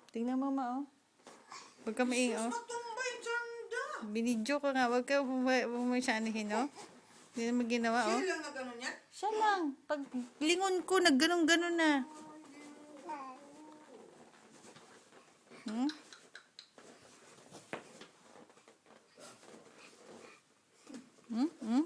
Tingnan mo, ma, oh. Huwag ka maing, oh. Matumbay, janda. Binidyo ka nga. Huwag ka bumasyanihin, oh. Hindi naman ginawa, oh. Siya lang na gano'n yan? Siya lang. Pag lingon ko, nagganon-ganon na. Hmm? Hmm? Hmm?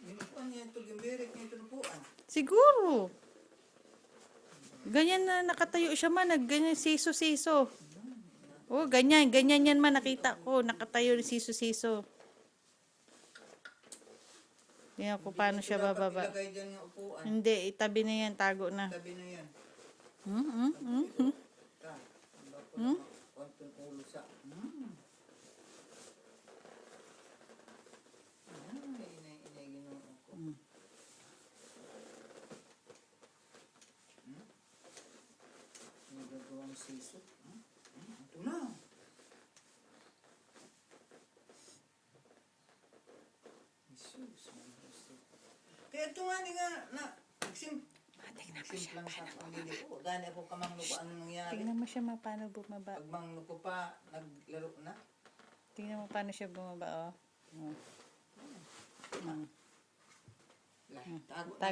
Binukuan niya ito, gimbirik niya ito nupuan. Siguro. Ganyan na nakatayo siya man, ganyan siso-siso. Oh, ganyan yan man nakita ko, nakatayo ni siso-siso. Tingnan ko paano siya bababa. Ilagay dyan yung upuan. Hindi, itabi na yan, tago na. Tabi na yan. Ta, ang konton ulo sa. Inay, ginawa ko. May gagawang siso. Ito na. Jesus, kaya ito nga nga na simple lang sa pamilya ko. Gani ako kamang lupa ano nangyari. Tingnan mo siya paano bumaba. Pag mang lupa pa, naglaro na. Tingnan mo paano siya bumaba, oh. Tago Tago